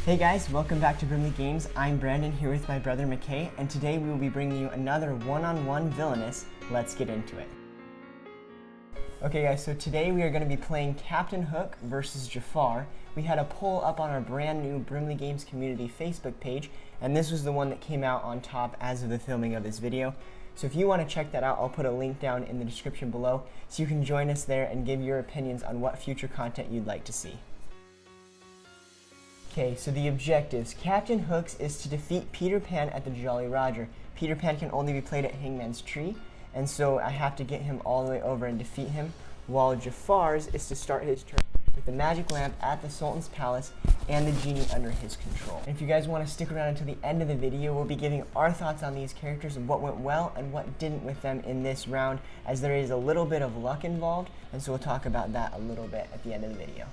Hey guys, welcome back to Brimley Games. I'm Brandon here with my brother McKay, and today we will be bringing you another one-on-one Villainous. Let's get into it. Okay guys, so today we are going to be playing Captain Hook versus Jafar. We had a poll up on our brand new Brimley Games community Facebook page, and this was the one that came out on top as of the filming of this video. So if you want to check that out, I'll put a link down in the description below so you can join us there and give your opinions on what future content you'd like to see. Okay, so the objectives. Captain Hook's is to defeat Peter Pan at the Jolly Roger. Peter Pan can only be played at Hangman's Tree, and so I have to get him all the way over and defeat him, while Jafar's is to start his turn with the magic lamp at the Sultan's Palace and the genie under his control. And if you guys want to stick around until the end of the video, we'll be giving our thoughts on these characters and what went well and what didn't with them in this round, as there is a little bit of luck involved, and so we'll talk about that a little bit at the end of the video.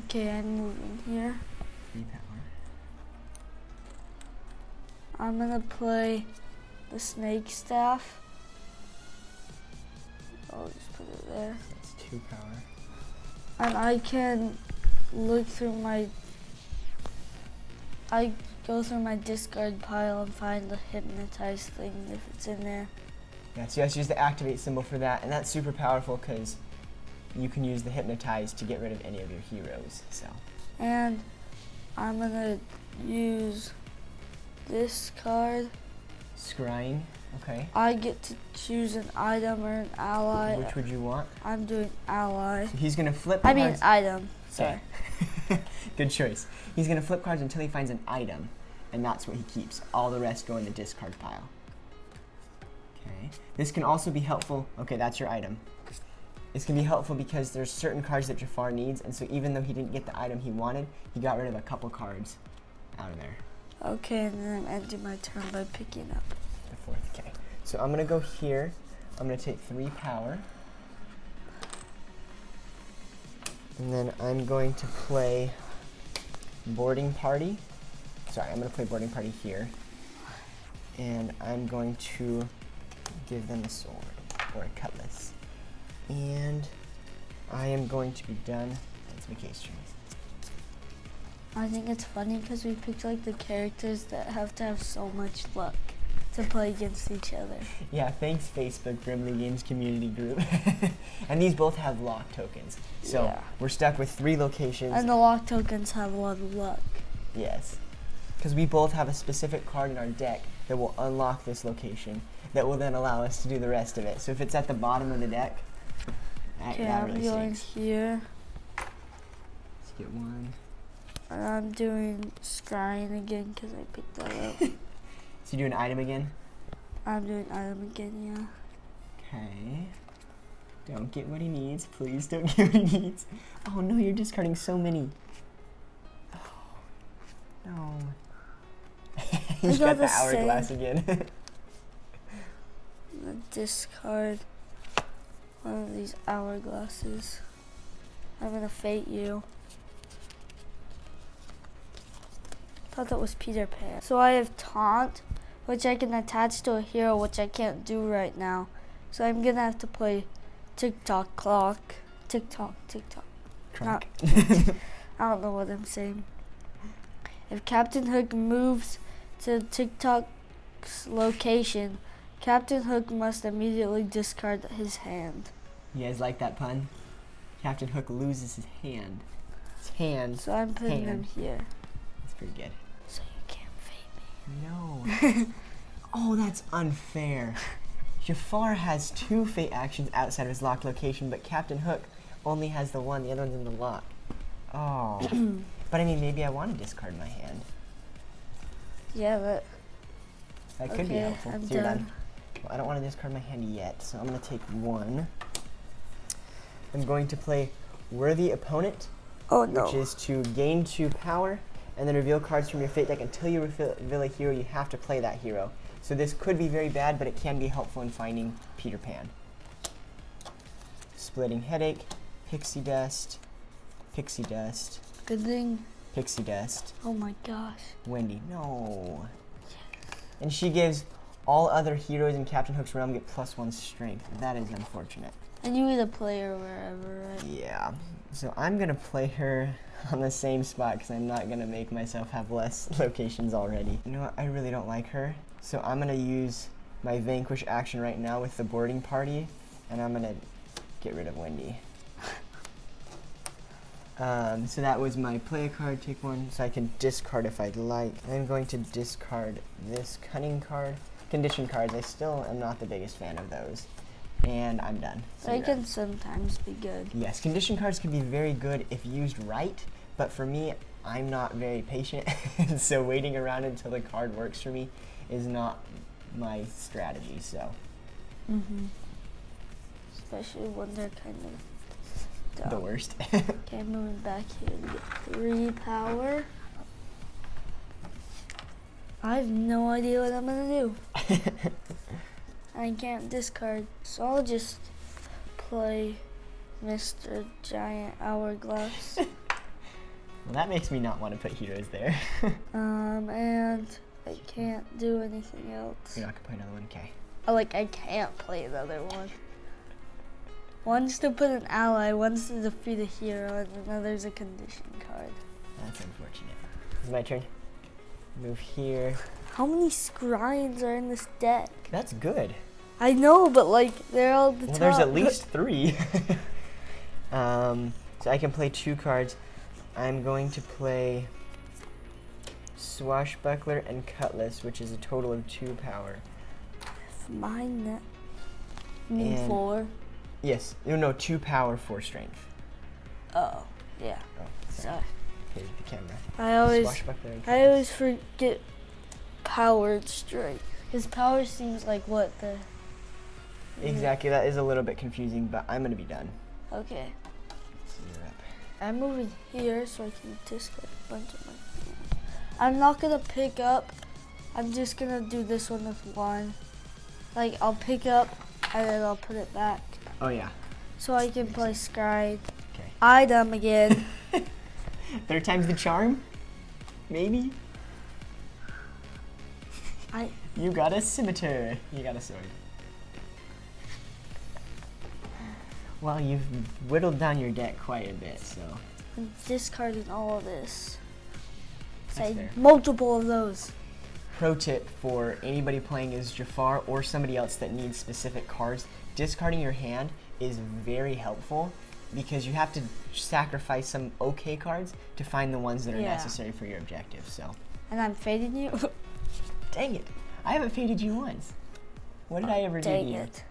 Okay, I'm moving here. 3 power. I'm gonna play the snake staff. I'll just put it there. That's 2 power. And I can look through I go through my discard pile and find the hypnotized thing if it's in there. Yeah, so you have to use the activate symbol for that, and that's super powerful because you can use the hypnotize to get rid of any of your heroes. So. And I'm gonna use this card. Scrying, okay. I get to choose an item or an ally. Which would you want? I'm doing ally. So he's gonna flip I cards. mean item, sorry. Okay. Good choice. He's gonna flip cards until he finds an item, and that's what he keeps. All the rest go in the discard pile. Okay. This can also be helpful. Okay, that's your item. This can be helpful because there's certain cards that Jafar needs, and so even though he didn't get the item he wanted, he got rid of a couple cards out of there. Okay, and then I'm ending my turn by picking up The 4th, okay. So I'm gonna go here. I'm gonna take 3 power. And then I'm going to play boarding party. Sorry, I'm gonna play boarding party here. And I'm going to give them a sword or a cutlass. And I am going to be done. That's McKay's turn. I think it's funny because we picked like the characters that have to have so much luck to play against each other. Yeah, thanks Facebook Brimley Games community group. And these both have lock tokens. So yeah. We're stuck with 3 locations. And the lock tokens have a lot of luck. Yes. Because we both have a specific card in our deck that will unlock this location that will then allow us to do the rest of it. So if it's at the bottom of the deck, Okay, that I'm really going stinks. here. Let's get 1. And I'm doing scrying again because I picked that up. So you do an item again? I'm doing item again, yeah. Okay. Don't get what he needs. Please don't get what he needs. Oh no, you're discarding so many. Oh, no. You got the hourglass again. Discard one of these hourglasses. I'm gonna fate you. Thought that was Peter Pan. So I have taunt, which I can attach to a hero, which I can't do right now. So I'm gonna have to play tick-tock clock. Tick-tock, tick-tock. Crunk. I don't know what I'm saying. If Captain Hook moves to tick-tock's location, Captain Hook must immediately discard his hand. You guys like that pun? Captain Hook loses his hand. His hand. So I'm putting them here. That's pretty good. So you can't fate No. me. Oh, that's unfair. Jafar has 2 fate actions outside of his locked location, but Captain Hook only has the one. The other one's in the lock. Oh. But I mean, maybe I want to discard my hand. Yeah, but That could be okay, helpful. I'm So you're done. Well, I don't want to discard my hand yet, so I'm going to take 1. I'm going to play Worthy Opponent, which is to gain 2 power, and then reveal cards from your fate deck. Until you reveal a hero, you have to play that hero. So this could be very bad, but it can be helpful in finding Peter Pan. Splitting Headache, Pixie Dust, Pixie Dust, Good thing. Pixie Dust, Oh my gosh. Wendy, no. And she gives all other heroes in Captain Hook's realm get +1 strength. That is unfortunate. And you either play or wherever, right? Yeah. So I'm gonna play her on the same spot because I'm not gonna make myself have less locations already. You know what, I really don't like her. So I'm gonna use my Vanquish action right now with the boarding party, and I'm gonna get rid of Wendy. So that was my play a card, take one, so I can discard if I'd like. I'm going to discard this cunning card. Condition cards, I still am not the biggest fan of those. And I'm done. So They can sometimes be good. Yes, condition cards can be very good if used right, but for me, I'm not very patient, and so waiting around until the card works for me is not my strategy, so. Especially when they're kind of dumb. The worst. Okay, moving back here to get 3 power. I have no idea what I'm gonna do. I can't discard, so I'll just play Mr. Giant Hourglass. Well, that makes me not want to put heroes there. And I can't do anything else. You're not gonna play another one, okay? I can't play another one. One's to put an ally, one's to defeat a hero, and another's a condition card. That's unfortunate. It's my turn. Move here. How many scryings are in this deck? That's good. I know, but they're all the Well, top. there's at least 3. So I can play 2 cards. I'm going to play Swashbuckler and Cutlass, which is a total of 2 power. Mine that. You mean And- 4? Yes. No, 2 power, 4 strength. Oh, yeah. Oh, Sorry. Here's the camera. I Swashbuckler and always forget powered strength. Because power seems like what the... Exactly, that is a little bit confusing, but I'm gonna be done. Okay. So you're up. I'm moving here so I can discard a bunch of my things. I'm not gonna pick up. I'm just gonna do this one with 1. I'll pick up and then I'll put it back. Oh yeah. So I can play Scry. Okay. Item again. 3rd time's the charm? Maybe? You got a scimitar. You got a sword. Well, you've whittled down your deck quite a bit, so. I'm discarding all of this. That's Say fair. multiple of those. Pro tip for anybody playing as Jafar or somebody else that needs specific cards, discarding your hand is very helpful because you have to sacrifice some okay cards to find the ones that are Yeah. necessary for your objective, so. And I'm fading you. Dang it, I haven't faded you once. What did I ever do to Dang you? it.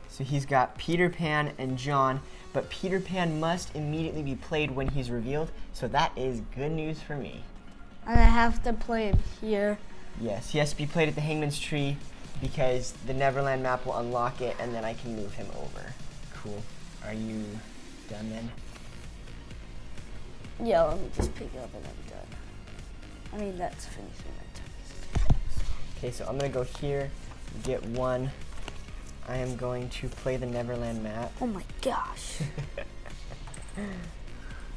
So he's got Peter Pan and John, but Peter Pan must immediately be played when he's revealed, so that is good news for me. And I have to play him here. Yes, he has to be played at the Hangman's Tree because the Neverland map will unlock it and then I can move him over. Cool. Are you done then? Yeah, let me just pick up and I'm done. I mean, that's finishing my turn. Okay, so I'm gonna go here, get 1. I am going to play the Neverland map, Oh my gosh.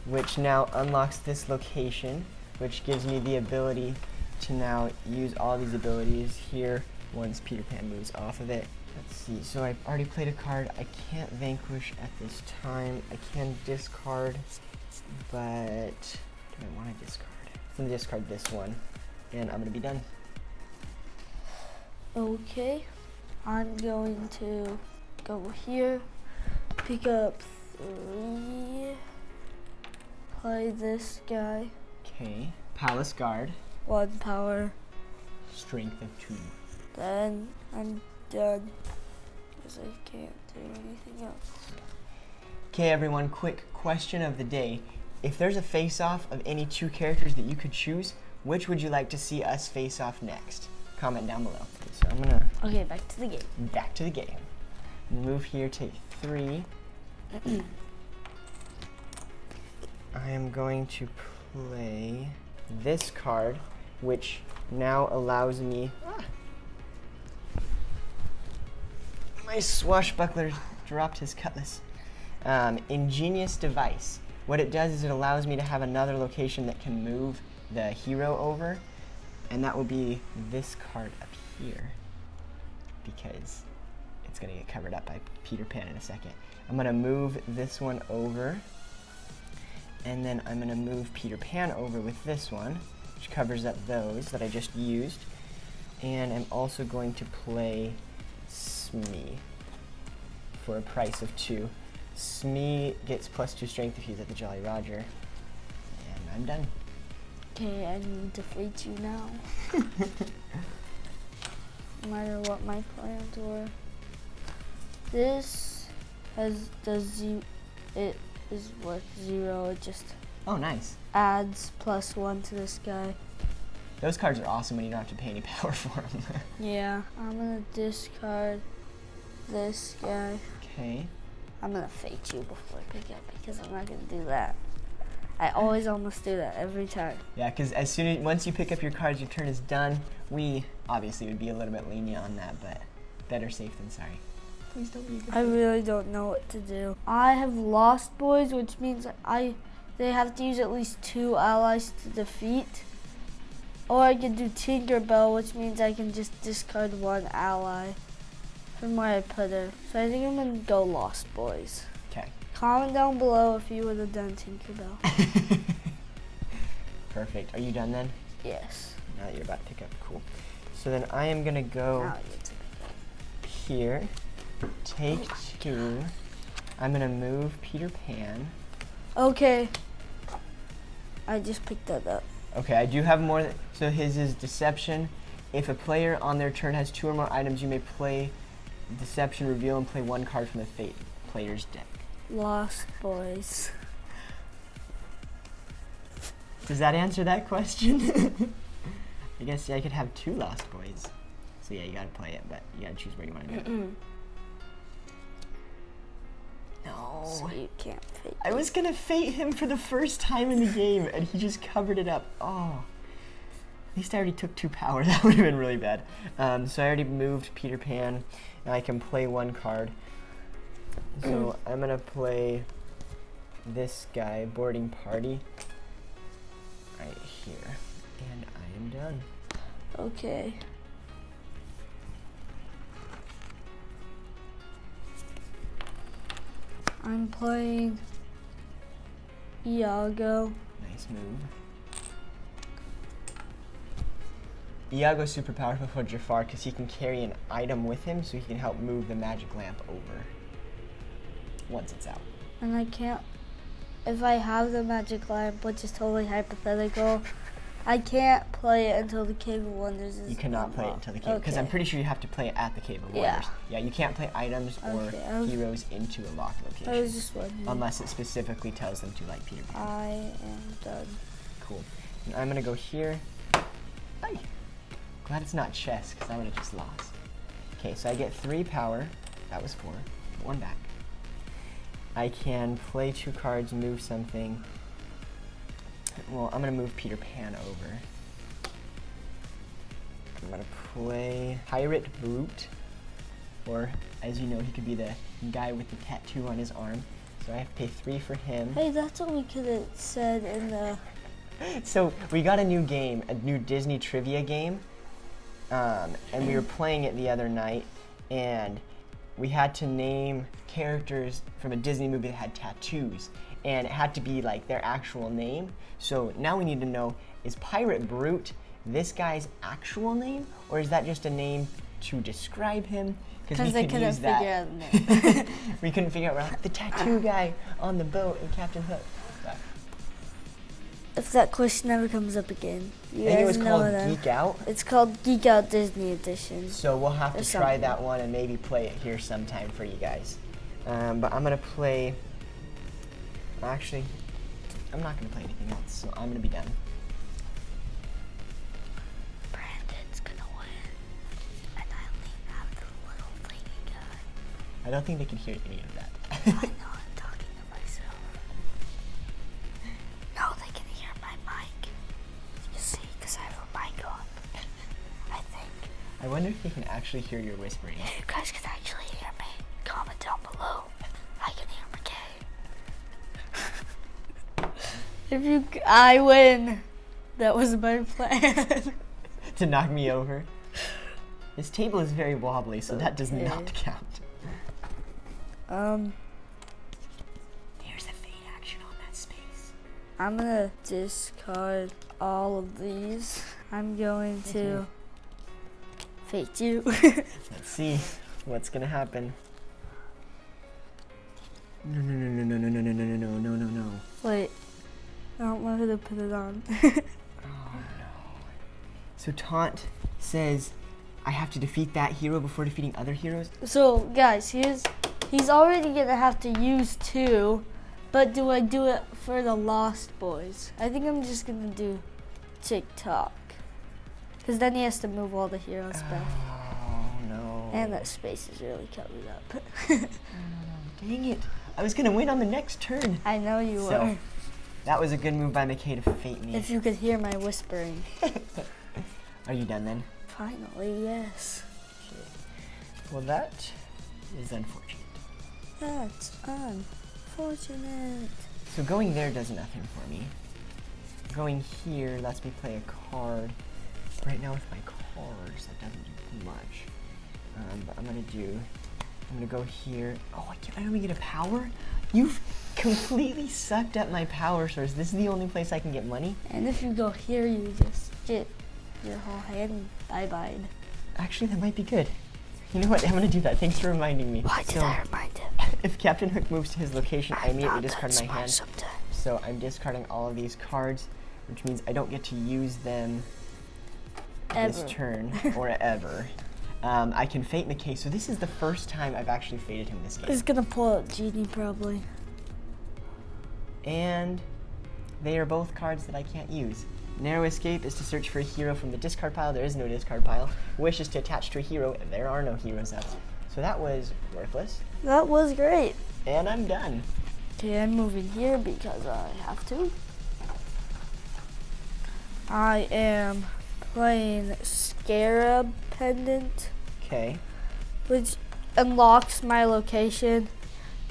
which now unlocks this location, which gives me the ability to now use all these abilities here once Peter Pan moves off of it. Let's see, so I've already played a card. I can't vanquish at this time. I can discard, but do I want to discard? I'm gonna discard this one, and I'm gonna be done. Okay. I'm going to go here, pick up 3, play this guy, Okay, Palace Guard, 1 power, Strength of 2. then I'm done because I can't do anything else. Okay, everyone, quick question of the day. If there's a face-off of any 2 characters that you could choose, which would you like to see us face off next? Comment down below. So I'm gonna Okay, back to the game. back to the game. Move here, take 3. I am going to play this card, which now allows me. My swashbuckler dropped his cutlass. Ingenious device. What it does is it allows me to have another location that can move the hero over, and that will be this card up here, because it's gonna get covered up by Peter Pan in a second. I'm gonna move this one over And then I'm gonna move Peter Pan over with this one, which covers up those that I just used. And I'm also going to play Smee for a price of 2. Smee gets +2 strength if he's at the Jolly Roger. And I'm done. Okay, I need to defeat you now. No matter what my plans were. This it is worth 0. It just Oh, nice. adds +1 to this guy. Those cards are awesome when you don't have to pay any power for them. Yeah, I'm gonna discard this guy. Okay. I'm gonna fate you before I pick up because I'm not gonna do that. I always almost do that every time. Yeah, because once you pick up your cards, your turn is done. We obviously would be a little bit lenient on that, but better safe than sorry. Please don't be I really don't know what to do. I have Lost Boys, which means they have to use at least 2 allies to defeat. Or I can do Tinkerbell, which means I can just discard 1 ally from where I put her. So I think I'm gonna go Lost Boys. Okay. Comment down below if you would have done Tinkerbell. Perfect. Are you done then? Yes. Now that you're about to pick up, cool. So then I am gonna go Now I get to pick up. here, take 2. I'm gonna move Peter Pan. Okay. I just picked that up. Okay, I do have more. So his is Deception. If a player on their turn has 2 or more items, you may play Deception, reveal, and play 1 card from the Fate player's deck. Lost Boys. Does that answer that question? I guess I could have 2 Lost Boys. So yeah, you gotta play it, but you gotta choose where you want to do it. No. So you can't fate. I was gonna fate him for the first time in the game, and he just covered it up. Oh. At least I already took 2 power. That would have been really bad. So I already moved Peter Pan. Now I can play 1 card. So I'm gonna play this guy, Boarding Party, right here. And I am done. Okay. I'm playing Iago. Nice move. Iago's super powerful for Jafar because he can carry an item with him, so he can help move the magic lamp over once it's out. And I can't, if I have the magic lamp, which is totally hypothetical, I can't play it until the Cave of Wonders is You cannot play it until the Cave, because I'm pretty sure you have to play it at the Cave of Yeah. Wonders. Yeah, you can't play items or Okay, heroes into a locked I was location just wondering. unless it specifically tells them to, like Peter Pan. I am done. Cool. And I'm gonna go here. Hi. Glad it's not chess, because I would have just lost. Okay, so I get 3 power. That was 4. Put 1 back. I can play 2 cards, move something. Well, I'm gonna move Peter Pan over. I'm gonna play Pirate Brute, or as you know, he could be the guy with the tattoo on his arm. So I have to pay 3 for him. Hey, that's what we could have said in the... So we got a new game, a new Disney trivia game, and we were playing it the other night, and we had to name characters from a Disney movie that had tattoos, and it had to be like their actual name. So now we need to know, is Pirate Brute this guy's actual name, or is that just a name to describe him? Because they couldn't figure out the name. We couldn't figure out, we're like, the tattoo guy on the boat in Captain Hook. But If that question never comes up again, you I think it guys was know called that. Geek Out. It's called Geek Out Disney Edition. So we'll have Or to try something. that one and maybe play it here sometime for you guys. But I'm gonna play. Actually, I'm not gonna play anything else, so I'm gonna be done. Brandon's gonna win, and I only have the little thingy guy. I don't think they can hear any of that. I know I'm talking to myself. No, they can hear my mic. You see, because I have a mic on. I think. I wonder if they can actually hear your whispering. If you guys can actually hear me, comment down below. I can hear McKay. I win. That was my plan. To knock me over. This table is very wobbly, so that does Okay. not count. Um, There's the fade action on that space. I'm gonna discard all of these. I'm going to fake you. Let's see what's gonna happen. No, no, no, no, no, no, no, no, no, no, no, no, no. Wait, I don't want her to put it on. Oh no. So Taunt says I have to defeat that hero before defeating other heroes? So guys, he's already gonna have to use 2, but do I do it for the Lost Boys? I think I'm just gonna do TikTok. Because then he has to move all the heroes back. Oh no. And that space is really covered up. Dang it. I was gonna win on the next turn. I know you So, were. that was a good move by McKay to fate me. If you could hear my whispering. Are you done then? Finally, yes. Okay. Well, that is unfortunate. That's unfortunate. So going there does nothing for me. Going here lets me play a card. Right now with my cards, that doesn't do much. But I'm gonna go here. Oh, I don't even get a power? You've completely sucked up my power source. This is the only place I can get money? And if you go here, you just get your whole hand bye-bye. Actually, that might be good. You know what? I'm gonna do that. Thanks for reminding me. Why did I remind him? If Captain Hook moves to his location, I immediately discard my hand. Sometimes. So I'm discarding all of these cards, which means I don't get to use them this turn or ever. I can fate McKay, so this is the first time I've actually fated him this game. He's gonna pull out Genie probably. And they are both cards that I can't use. Narrow Escape is to search for a hero from the discard pile. There is no discard pile. Wish is to attach to a hero, and there are no heroes up. So that was worthless. That was great. And I'm done. Okay, I'm moving here because I have to. I am playing Scarab Pendant, Okay. which unlocks my location.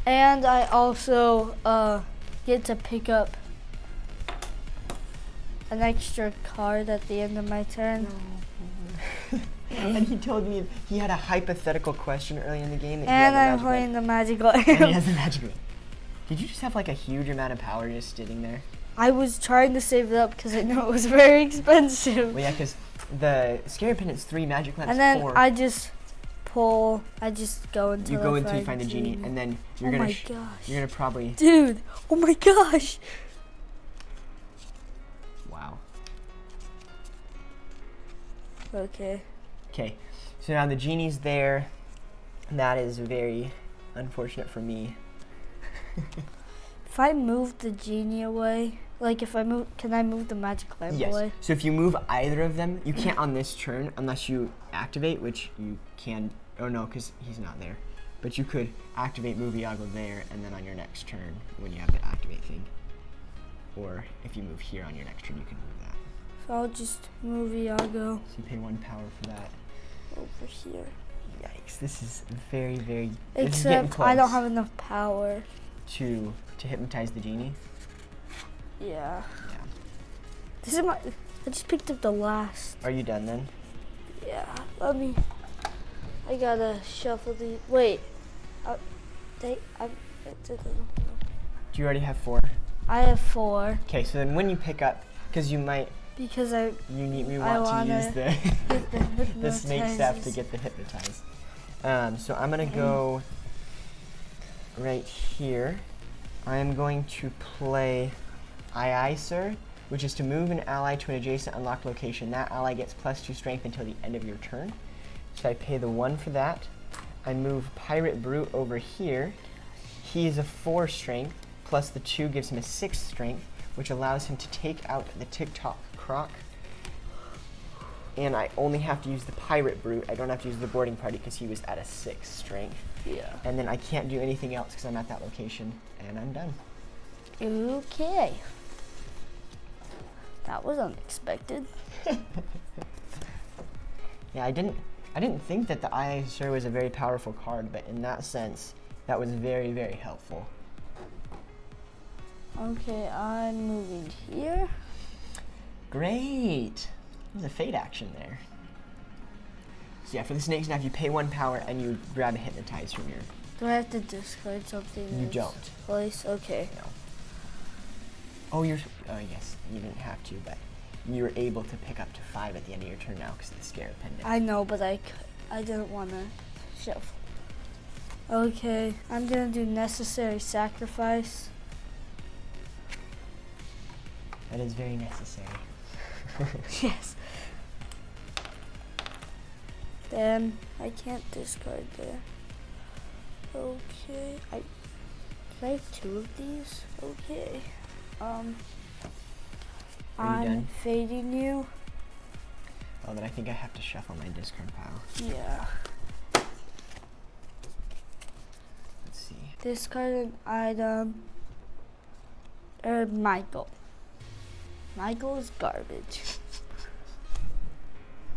And I also get to pick up an extra card at the end of my turn. And he told me he had a hypothetical question early in the game. That And he had I'm the playing the magical and he arrow. has the magic wheel. Did you just have like a huge amount of power just sitting there? I was trying to save it up because I know it was very expensive. Well, yeah, because the Scary Pendant's 3, Magic Lamp's And then 4. I just pull. I just go until You go I until you find the genie, and then you're oh gonna my gosh, you're gonna probably dude! Oh my gosh! wow. Okay. Okay, so now the genie's there. That is very unfortunate for me. If I move the genie away, like if I move, can I move the magic lamp Yes. away? So if you move either of them, you can't on this turn unless you activate, which you can. Oh no, because he's not there. But you could activate Move Iago there, and then on your next turn, when you have the activate thing, or if you move here on your next turn, you can move that. So I'll just move Iago So you pay 1 power for that. over here. Yikes! This is very, very. This is getting Except close I don't have enough power. to hypnotize the genie. Yeah. Yeah. This is my. I just picked up the last. Are you done then? Yeah. Let me. I gotta shuffle the. Wait. Do you already have 4? I have 4 Okay, so then when you pick up, because you might, because I we I want to use wanna the get the snake staff to hypnotizers. get the hypnotize. So I'm gonna go right here. I am going to play Aye Sir, which is to move an ally to an adjacent unlocked location. That ally gets +2 strength until the end of your turn. So I pay the 1 for that. I move Pirate Brute over here. He is a 4 strength, plus the 2 gives him a 6 strength, which allows him to take out the TikTok Croc. And I only have to use the Pirate Brute. I don't have to use the boarding party because he was at a 6 strength. Yeah. And then I can't do anything else because I'm at that location, and I'm done. Okay. That was unexpected. Yeah, I didn't think that the Aye Sir was a very powerful card, but in that sense, that was very, very helpful. Okay, I'm moving here. Great. There's a fate action there. So yeah, for the snake staff, you pay 1 power and you grab a hypnotize from your. Do I have to discard something? You in its don't. Place? Okay. No. Oh, yes, you didn't have to, but you were able to pick up to 5 at the end of your turn now because of the scare pendant. I know, but I didn't want to shuffle. Okay, I'm gonna do necessary sacrifice. That is very necessary. Yes. Then I can't discard there. Okay, can I have 2 of these? Okay. I'm done? fading you. Oh, then I think I have to shuffle my discard pile. Yeah. Let's see. Discard an item. Michael. Michael is garbage.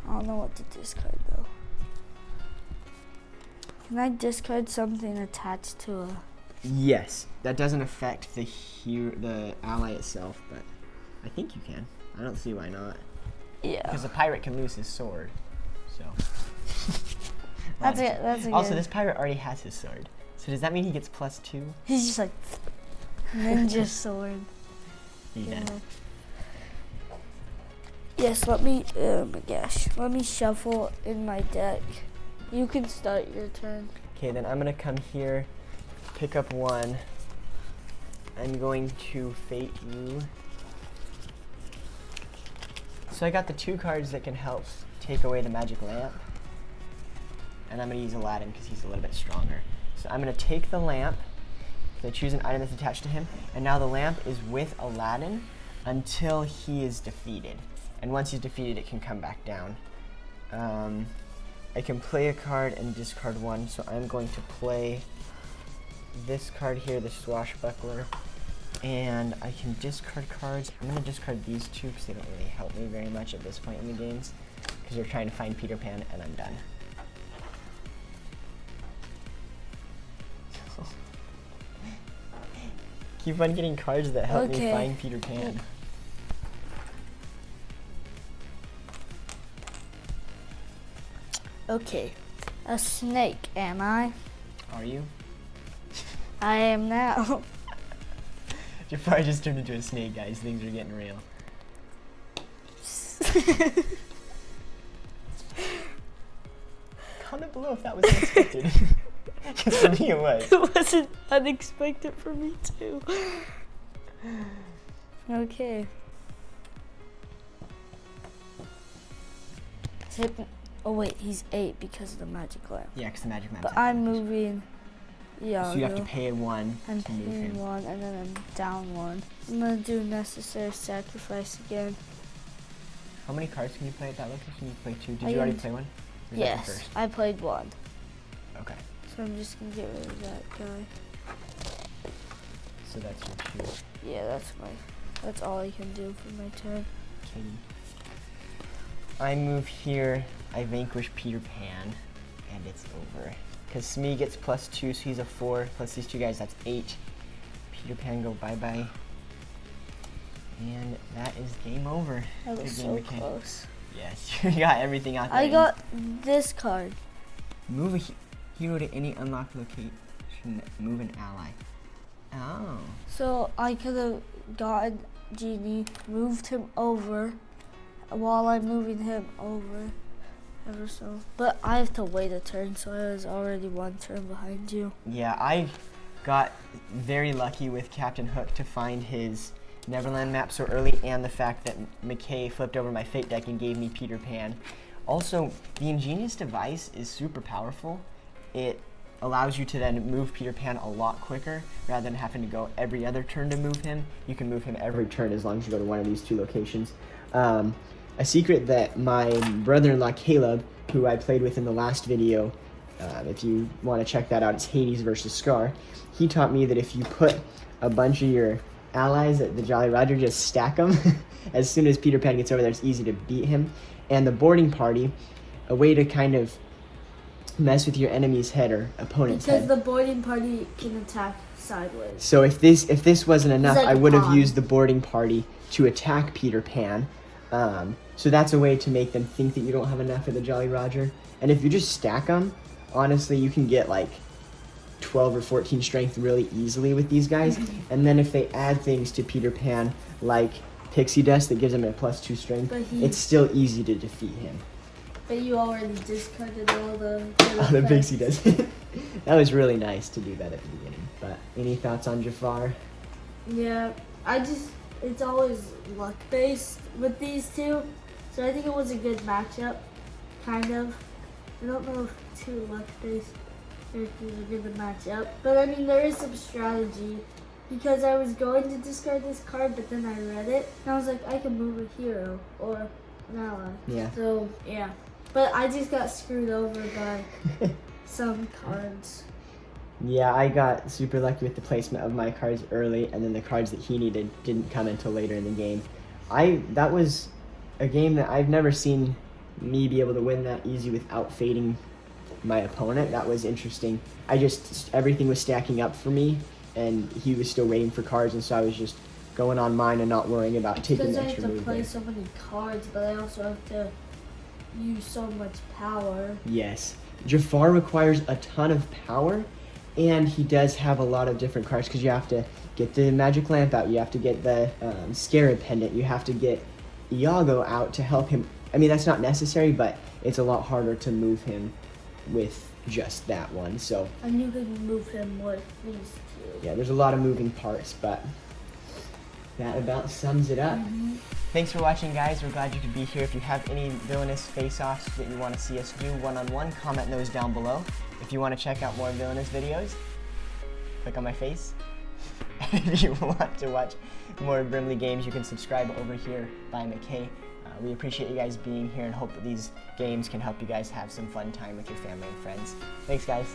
I don't know what to discard though. Can I discard something attached to a... Yes, that doesn't affect the ally itself, but I think you can. I don't see why not. Yeah. Because the pirate can lose his sword, so. That's it. That's a Also, good. this pirate already has his sword. So does that mean he gets +2? He's just like ninja sword. Yeah. Yes, let me, oh my gosh. Let me shuffle in my deck. You can start your turn. Okay, then I'm gonna come here, pick up 1. I'm going to fate you. So I got the 2 cards that can help take away the magic lamp. And I'm gonna use Aladdin because he's a little bit stronger. So I'm gonna take the lamp, so I choose an item that's attached to him, and now the lamp is with Aladdin until he is defeated. And once he's defeated, it can come back down. I can play a card and discard 1, so I'm going to play this card here, the Swashbuckler, and I can discard cards. I'm going to discard these 2 because they don't really help me very much at this point in the games, because we're trying to find Peter Pan, and I'm done. Keep on getting cards that help me find Peter Pan. Okay, a snake, am I? Are you? I am now. Jafar just turned into a snake, guys. Things are getting real. Comment below if that was unexpected. Because for me it was. It wasn't unexpected for me too. Okay. Oh wait, he's 8 because of the magic lamp. Yeah, because the magic lamp. But I'm moving. Yeah. So you have to pay 1 I'm to move paying him. 1 and then I'm down 1. I'm gonna do necessary sacrifice again. How many cards can you play at that location? You play 2. Did I you already used- play 1? Or is that the Yes, first? I played 1. Okay. So I'm just gonna get rid of that guy. So that's your 2. Yeah, that's all I can do for my turn. Okay. I move here. I vanquish Peter Pan, and it's over. Because Smee gets +2, so he's a 4. Plus these 2 guys, that's 8. Peter Pan go bye-bye. And that is game over. That was Good so game, McKay. close. Yes, you got everything out there. I got this card. Move a hero to any unlocked location. Move an ally. Oh. So I could have gotten Genie, moved him over while I'm moving him over. Ever so. But I have to wait a turn, so I was already 1 turn behind you. Yeah, I got very lucky with Captain Hook to find his Neverland map so early, and the fact that McKay flipped over my Fate deck and gave me Peter Pan. Also, the Ingenious device is super powerful. It allows you to then move Peter Pan a lot quicker rather than having to go every other turn to move him. You can move him every turn as long as you go to one of these 2 locations. A secret that my brother-in-law Caleb, who I played with in the last video, if you want to check that out, it's Hades versus Scar. He taught me that if you put a bunch of your allies at the Jolly Roger, just stack them. As soon as Peter Pan gets over there, it's easy to beat him. And the boarding party, a way to kind of mess with your enemy's head or opponent's Because head. the boarding party can attack sideways. So if this wasn't enough, like I a would have pawn. used the boarding party to attack Peter Pan. So that's a way to make them think that you don't have enough of the Jolly Roger. And if you just stack them, honestly, you can get like 12 or 14 strength really easily with these guys. And then if they add things to Peter Pan like pixie dust that gives him a +2 strength, it's still easy to defeat him. But you already discarded all the Oh, the pixie dust. That was really nice to do that at the beginning. But any thoughts on Jafar? Yeah, it's always luck based with these two. So I think it was a good matchup, kind of. I don't know if two luck based characters are good to match up. But I mean, there is some strategy. Because I was going to discard this card, but then I read it. And I was like, I can move a hero or an ally. Yeah. So, yeah. But I just got screwed over by some cards. Yeah, I got super lucky with the placement of my cards early, and then the cards that he needed didn't come until later in the game. That was a game that I've never seen me be able to win that easy without fading my opponent. That was interesting. Everything was stacking up for me, and he was still waiting for cards, and so I was just going on mine and not worrying about taking the extra move. Because I have to play so many cards, but I also have to use so much power. Yes. Jafar requires a ton of power, and he does have a lot of different cards because you have to get the magic lamp out, you have to get the scarab pendant, you have to get Iago out to help him. I mean, that's not necessary, but it's a lot harder to move him with just that one. So. And you can move him with these two. Yeah, there's a lot of moving parts, but that about sums it up. Thanks for watching, guys. We're glad you could be here. If you have any Villainous face-offs that you want to see us do one-on-one, comment those down below. If you want to check out more Villainous videos, click on my face. If you want to watch more Brimley games, you can subscribe over here by McKay. We appreciate you guys being here and hope that these games can help you guys have some fun time with your family and friends. Thanks, guys.